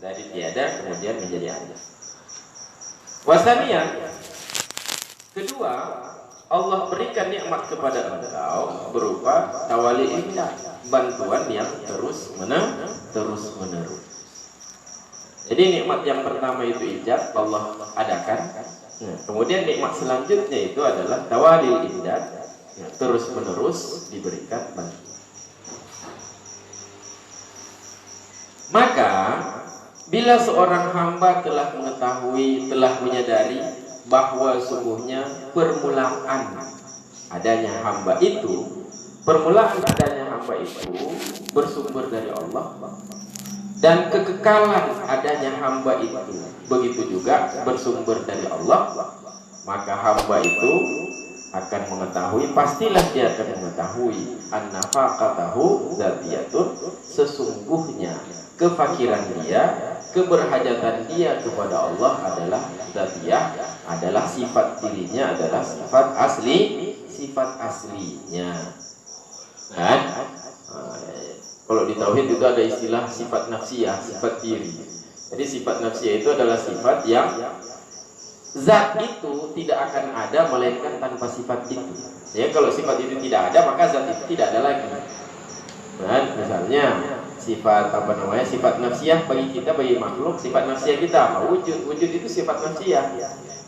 dari tiada kemudian menjadi ada. Wasanian, kedua, Allah berikan nikmat kepada engkau berupa tawali imdad, bantuan yang terus menerus. Jadi nikmat yang pertama itu ijab, Allah adakan. Kemudian nikmat selanjutnya itu adalah tawali imdad, terus menerus diberikan bantuan. Maka bila seorang hamba telah mengetahui, telah menyadari bahwa sungguhnya permulaan adanya hamba itu, bersumber dari Allah, dan kekekalan adanya hamba itu begitu juga bersumber dari Allah, maka hamba itu akan mengetahui, pastilah dia akan mengetahui an-nafaqatahu dzatiyatun, sesungguhnya kefakiran dia, keberhajatan dia kepada Allah adalah dzatiyah, adalah sifat dirinya, adalah sifat aslinya. Kan? Kalau di tauhid itu ada istilah sifat nafsiyah, sifat diri. Jadi sifat nafsiyah itu adalah sifat yang zat itu tidak akan ada melainkan tanpa sifat itu. Ya, kalau sifat itu tidak ada, maka zat itu tidak ada lagi. Nah, misalnya sifat sifat nafsiyah bagi kita, bagi makhluk, sifat nafsiyah kita apa? Wujud itu sifat nafsiyah.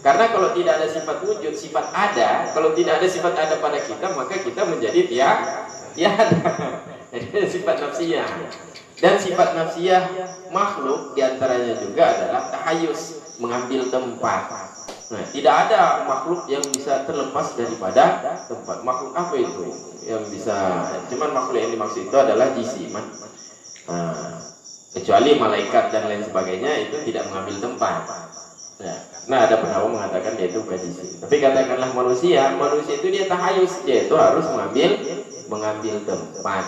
Karena kalau tidak ada sifat wujud, sifat ada. Kalau tidak ada sifat ada pada kita, maka kita menjadi tiada. Jadi sifat nafsiyah. Dan sifat nafsiyah makhluk diantaranya juga adalah tahayus, mengambil tempat. Nah, tidak ada makhluk yang bisa terlepas daripada tempat. Makhluk apa itu? Yang bisa, cuman makhluk yang dimaksud itu adalah jisiman. Kecuali malaikat dan lain sebagainya itu tidak mengambil tempat. Nah, ada pendapat mengatakan dia itu bukan jisim. Tapi katakanlah manusia itu dia tahayus, dia itu harus mengambil tempat.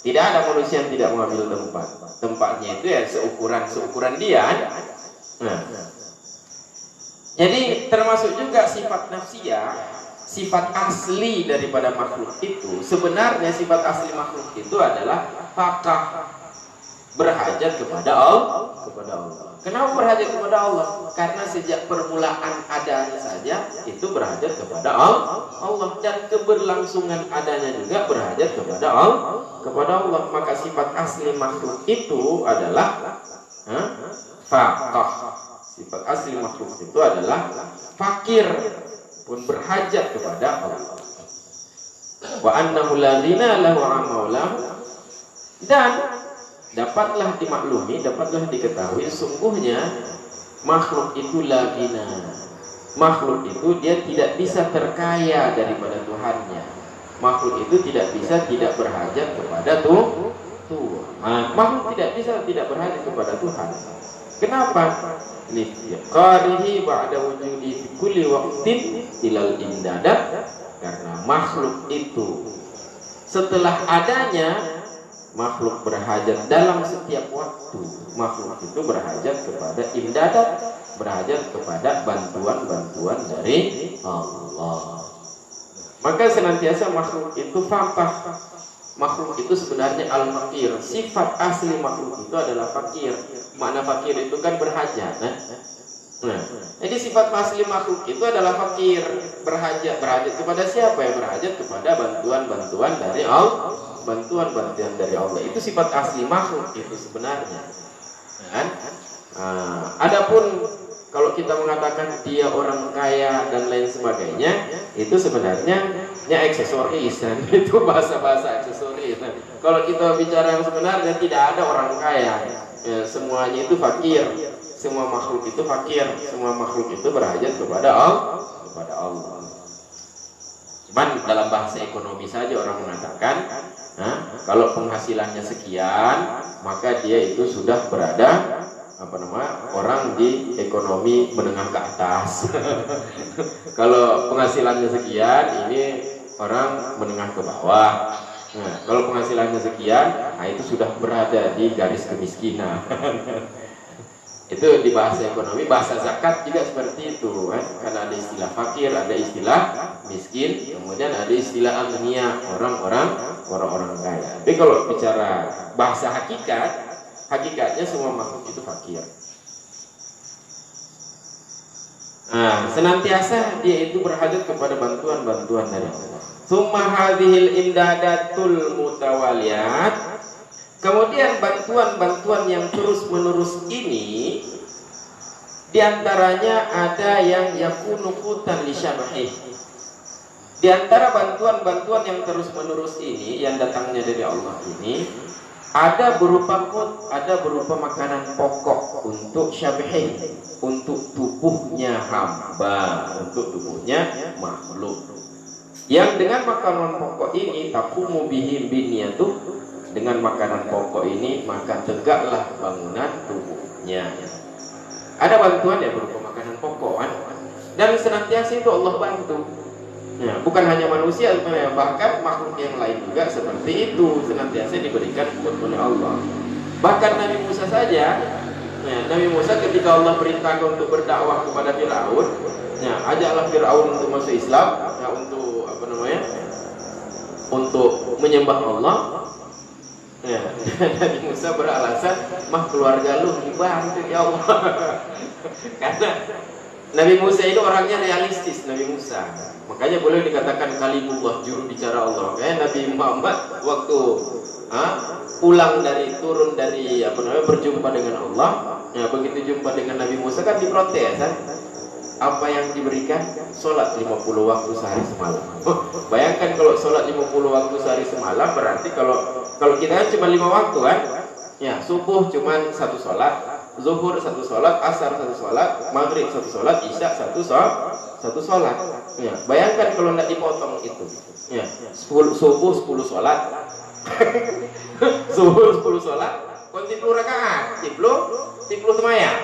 Tidak ada manusia yang tidak mengambil tempat. Tempatnya itu ya seukuran dia. Nah, jadi termasuk juga sifat nafsiyah, sifat asli daripada makhluk itu. Sebenarnya sifat asli makhluk itu adalah faqah, berhajat kepada Allah. Kenapa berhajat kepada Allah? Karena sejak permulaan adanya saja itu berhajat kepada Allah, dan keberlangsungan adanya juga berhajat kepada Allah. Maka sifat asli makhluk itu adalah faqah. Sifat asli makhluk itu adalah fakir, pun berhajat kepada Allah. Wa annahu la ghina lahu an maulahu, dan dapatlah dimaklumi, dapatlah diketahui, sungguhnya makhluk itu la ghina. Makhluk itu dia tidak bisa terkaya daripada Tuhannya. Makhluk itu tidak bisa tidak berhajat kepada Tuhan. Makhluk tidak bisa tidak berhajat kepada Tuhan. Kenapa? Liqarihi ba'da wujudi fi kulli waqtin ilal imdadat. Karena makhluk itu setelah adanya, makhluk berhajat dalam setiap waktu. Makhluk itu berhajat kepada imdadat, berhajat kepada bantuan-bantuan dari Allah. Maka senantiasa makhluk itu faqah. Makhluk itu sebenarnya al-fakir. Sifat asli makhluk itu adalah fakir. Makna fakir itu kan berhajat. Jadi sifat asli makhluk itu adalah fakir, berhajat. Berhajat kepada siapa? Ya, berhajat kepada bantuan-bantuan dari Allah. Bantuan-bantuan dari Allah itu sifat asli makhluk itu sebenarnya. Adapun kalau kita mengatakan dia orang kaya dan lain sebagainya, itu sebenarnya aksesoris, itu bahasa-bahasa aksesoris. Kalau kita bicara yang sebenarnya, tidak ada orang kaya, semuanya itu fakir, semua makhluk itu fakir, semua makhluk itu berhajat kepada Allah. Cuman dalam bahasa ekonomi saja orang mengatakan, kalau penghasilannya sekian, maka dia itu sudah berada orang di ekonomi menengah ke atas. Kalau penghasilannya sekian, ini orang menengah ke bawah. Kalau penghasilannya sekian, itu sudah berada di garis kemiskinan. Itu di bahasa ekonomi. Bahasa zakat juga seperti itu, karena ada istilah fakir, ada istilah miskin, kemudian ada istilah aghnia, orang-orang kaya. Tapi kalau bicara bahasa hakikat, Hakikatnya semua makhluk itu fakir. Nah, senantiasa dia itu berhajat kepada bantuan-bantuan dari Allah. Tsumma hadhil imdadatul mutawaliyat. Kemudian bantuan-bantuan yang terus-menerus ini diantaranya ada yang yakunu qutan li syabahih. Di antara bantuan-bantuan yang terus-menerus ini yang datangnya dari Allah ini ada berupa makanan pokok untuk syabihih, untuk tubuhnya hamba, untuk tubuhnya makhluk. Yang dengan makanan pokok ini taqumu bihi binyatu, dengan makanan pokok ini maka tegaklah bangunan tubuhnya. Ada bantuan ya berupa makanan pokok kan? Dan senantiasa itu Allah bantu. Ya, bukan hanya manusia, bahkan makhluk yang lain juga seperti itu, senantiasa diberikan oleh Allah. Bahkan Nabi Musa saja, ya, Nabi Musa ketika Allah perintahkan untuk berdakwah kepada Firaun, ya, ajaklah Firaun untuk masuk Islam, ya, untuk untuk menyembah Allah. Ya, Nabi Musa beralasan, mah keluarga lu dibantu ya Allah. Karena Nabi Musa itu orangnya realistis, Nabi Musa. Makanya boleh dikatakan kalimullah, juru bicara Allah. Kayak Nabi Muhammad waktu turun dari berjumpa dengan Allah, ya begitu jumpa dengan Nabi Musa kan diprotes kan? Apa yang diberikan? Sholat 50 waktu sehari semalam. Bayangkan kalau sholat 50 waktu sehari semalam, berarti kalau kita kan cuma 5 waktu kan? Ya, subuh cuma 1 sholat, zuhur 1 sholat, asar 1 sholat, maghrib 1 sholat, isya 1 sholat. Ya, bayangkan kalau tidak dipotong itu. Ya, subuh 10 sholat, zuhur 10 sholat, kon 10 rakaat, 10 semayang.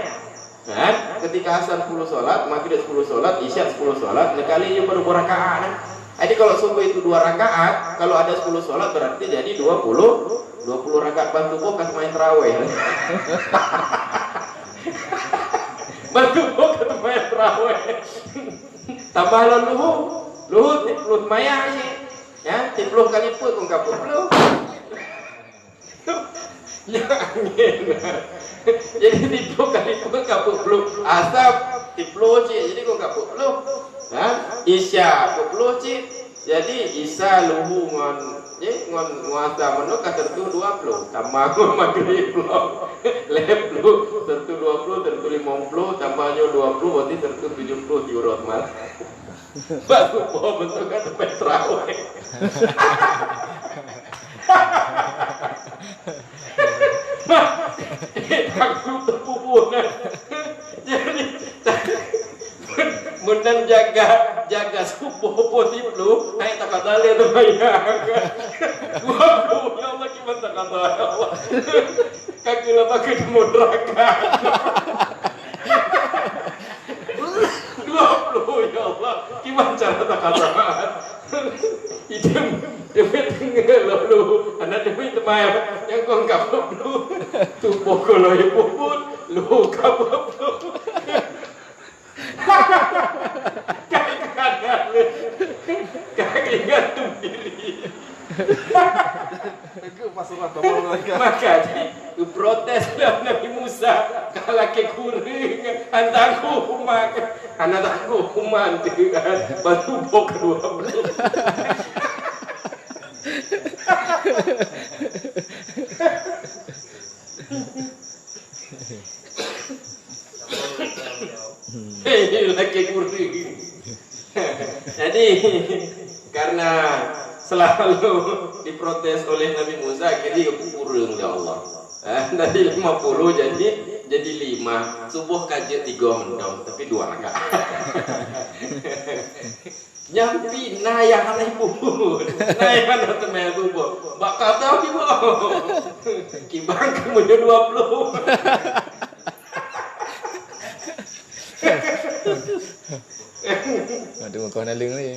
Kan? Ketika asar 10 sholat, maghrib 10 sholat, isya 10 sholat, nekali baru rakaat. Jadi kalau subuh itu 2 rakaat, kalau ada 10 sholat berarti jadi 20 rakaat. Bantu bokas main tarawih. Bantu bokas main tarawih. Tambah luhu tipluh maya ya, tipluh kali pun kung kaput lu. Jadi tipluh kali pun kaput lu. Asap tipluh jadi kung kaput lu. Isya kaput ci. Jadi isa luhu ngon nguasa menu katertu 20 tambah maghrib lo lep lu tertu 20 tertu 50 tambahnya 20 berarti tertu 70 diurut mal baru bawa bentuknya sampai terawih. Aku terpupunan jadi menang jaga subuh positif lu, hai tak kata le tu bayang. 20 ya Allah gimana tak kata Allah. Kaki lah pakai neraka. 20 ya Allah gimana cara tak kata. Itu demi tinggal lu, anak demi temai yang kau kapok lu, tubuh kalau yang puput, lu kapok lu. Kaki gantung diri. Makanya protes lah Nabi Musa kalau ke kuring antaku umat anak aku umat dengan batu bok 20. Lagi kuring. Jadi karena selalu diprotes oleh Nabi Musa, akhirnya kurang ya Allah. Dari 50 jadi 5. Subuh kaji 3 mendom, tapi 2 rakaat. Nyampi nayah ibu, nayah anak temen subuh. Bakal tahu ibu, kibang kemudian 20. Aduh, kau nalung ni.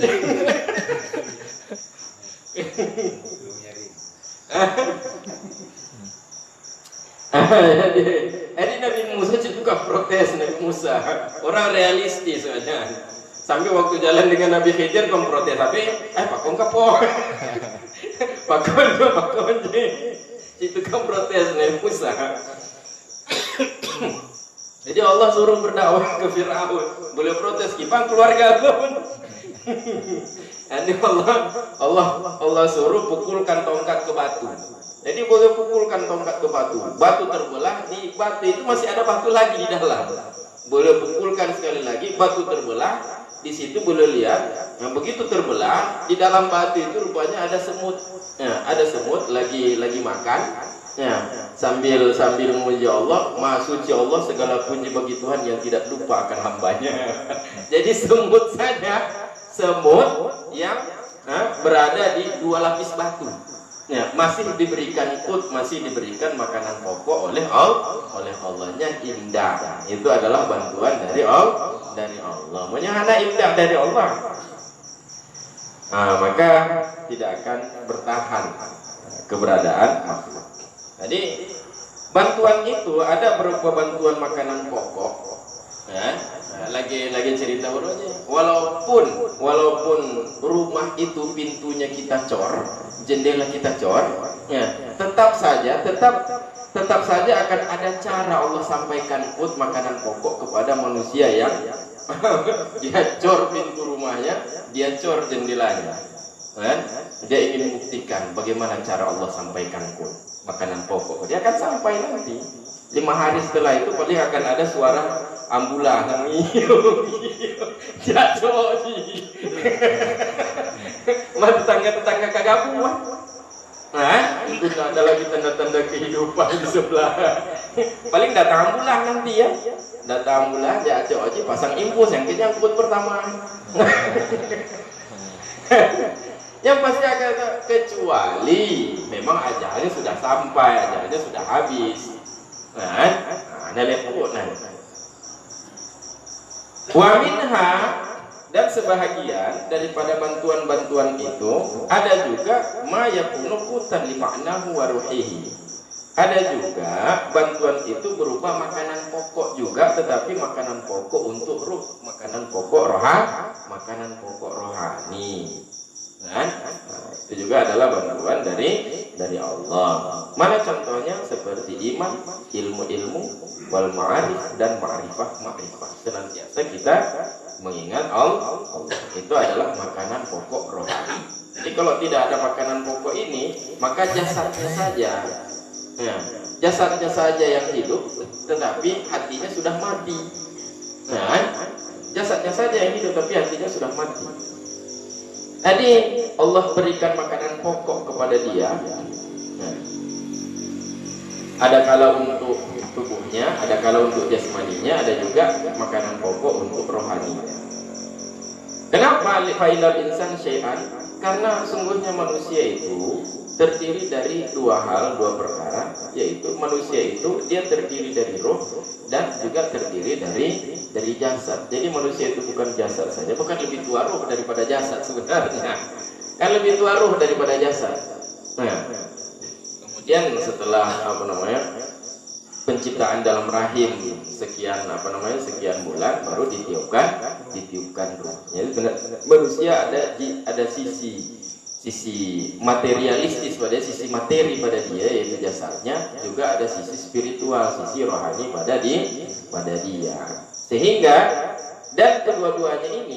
Jadi Nabi Musa juga protes. Nabi Musa orang realistis saja. Sampai waktu jalan dengan Nabi Khidir kau protes, tapi pakon kapok. Pakon je. Itu kau protes Nabi Musa. Jadi Allah suruh berdakwah ke Fir'aun, beliau protes, "Kipang keluarga pun." Jadi Allah suruh pukulkan tongkat ke batu. Jadi boleh pukulkan tongkat ke batu, batu terbelah, di batu itu masih ada batu lagi di dalam. Boleh pukulkan sekali lagi, batu terbelah, di situ boleh lihat. Nah, begitu terbelah, di dalam batu itu rupanya ada semut. Ya, ada semut lagi makan. Ya, sambil memuji Allah, Maha Suci Allah, segala puji bagi Tuhan yang tidak lupa akan hambanya. Jadi semut saja, semut yang berada di 2 lapis batu. Ya, masih diberikan masih diberikan makanan pokok oleh Allahnya, indah. Itu adalah bantuan dari Allah. Maunya anak indah dari Allah. Nah, maka tidak akan bertahan keberadaan makhluk. Jadi bantuan itu ada berupa bantuan makanan pokok. Ya, lagi cerita urunya. Walaupun rumah itu pintunya kita cor, jendela kita cor, ya, tetap saja akan ada cara Allah sampaikan makanan pokok kepada manusia yang dia cor pintu rumahnya, dia cor jendelanya. Kan? Dia ingin membuktikan bagaimana cara Allah sampaikan makanan pokok. Dia akan sampai nanti 5 hari setelah itu paling akan ada suara ambulan jatuh tetangga kagak puas. Nah, itu ada lagi tanda-tanda kehidupan di sebelah. Paling datang ambulan nanti ya. Datang ambulan jatuh aja pasang infus yang nyangkut pertama. Yang pasti akan, kecuali memang ajalnya sudah sampai, ajalnya sudah habis. Nah, lihat dulu. Wa minha, dan sebahagian daripada bantuan-bantuan itu ada juga ma yakunu qutan li ma'nahu wa ruhihi. Ada juga bantuan itu berupa makanan pokok juga, tetapi makanan pokok untuk ruh, makanan pokok rohani. Nah, itu juga adalah bantuan dari Allah. Mana contohnya? Seperti iman, ilmu wal ma'arif dan ma'rifah. Senantiasa kita mengingat Allah. Itu adalah makanan pokok rohani. Jadi kalau tidak ada makanan pokok ini, maka jasadnya saja yang hidup, tetapi hatinya sudah mati. Nah, jasadnya saja yang hidup, tapi hatinya sudah mati. Jadi Allah berikan makanan pokok kepada dia. Nah, ada kala untuk tubuhnya, ada kala untuk jasmaninya, ada juga makanan pokok untuk rohaninya. Kenapa fa'ilal insan syai'an? Karena sungguhnya manusia itu terdiri dari 2 perkara, yaitu manusia itu dia terdiri dari roh dan juga terdiri dari jasad. Jadi manusia itu bukan jasad saja, bukan lebih tua roh daripada jasad sebenarnya. Kan lebih tua roh daripada jasad. Nah, kemudian setelah penciptaan dalam rahim sekian bulan baru ditiupkan roh. Jadi manusia ada sisi materialistis pada sisi materi pada dia, yaitu jasadnya, juga ada sisi spiritual, sisi rohani pada dia. Sehingga dan kedua-duanya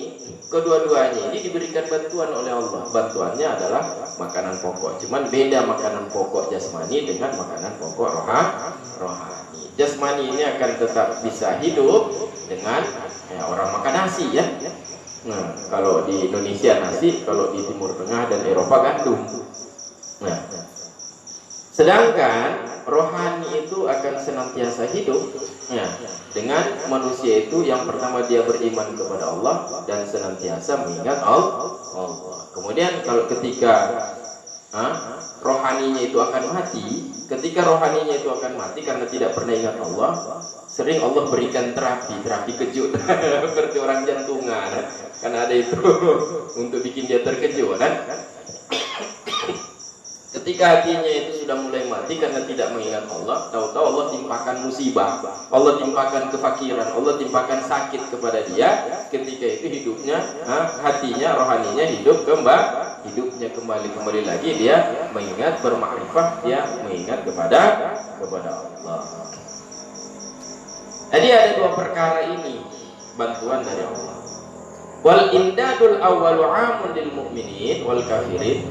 ini diberikan bantuan oleh Allah. Bantuannya adalah makanan pokok. Cuman beda makanan pokok jasmani dengan makanan pokok rohani. Jasmani ini akan tetap bisa hidup dengan orang makan nasi ya. Nah, kalau di Indonesia nasi, kalau di Timur Tengah dan Eropa gandum. Nah, sedangkan rohani itu akan senantiasa hidup dengan manusia itu yang pertama dia beriman kepada Allah dan senantiasa mengingat Allah. Kemudian kalau ketika rohaninya itu akan mati, karena tidak pernah ingat Allah, sering Allah berikan terapi kejut seperti orang jantungan, karena ada itu untuk bikin dia terkejut kan. Ketika hatinya itu sudah mulai mati karena tidak mengingat Allah, tahu-tahu Allah timpakan musibah, Allah timpakan kefakiran, Allah timpakan sakit kepada dia. Ketika itu hidupnya, hatinya, rohaninya hidupnya kembali lagi, dia mengingat, bermakrifah, dia mengingat kepada Allah. Jadi ada dua perkara ini bantuan dari Allah. Wal indadul awwalu amun lil mu'minin wal kafirin.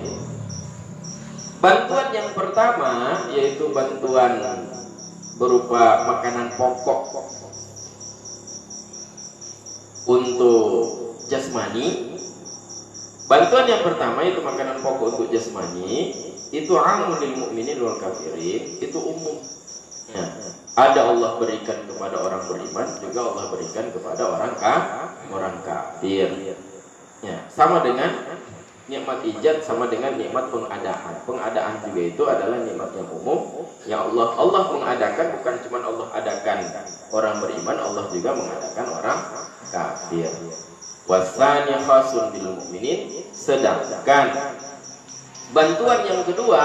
Bantuan yang pertama yaitu bantuan berupa makanan pokok untuk jasmani. Bantuan yang pertama itu makanan pokok untuk jasmani, itu amun lil mu'minin wal kafirin, itu umum. Ya. Ada Allah berikan kepada orang beriman, juga Allah berikan kepada orang kafir. Ya, sama dengan nikmat ijad, sama dengan nikmat pengadaan. Pengadaan juga itu adalah nikmat yang umum. Ya Allah mengadakan, bukan cuma Allah adakan orang beriman, Allah juga mengadakan orang kafir. Wasani khasun bil mu'minin, sedangkan bantuan yang kedua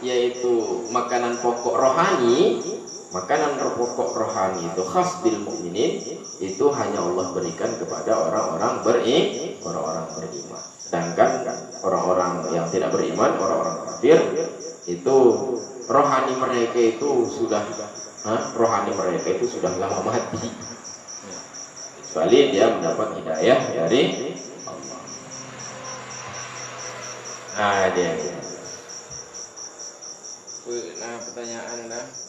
yaitu makanan pokok rohani. Makanan pokok rohani itu khas bil mukminin, itu hanya Allah berikan kepada orang-orang beriman. Sedangkan orang-orang yang tidak beriman, orang-orang kafir, itu rohani mereka itu sudah lama mati. Kecuali dia mendapat hidayah dari Allah. Nah, dia. Nah, pertanyaan dah.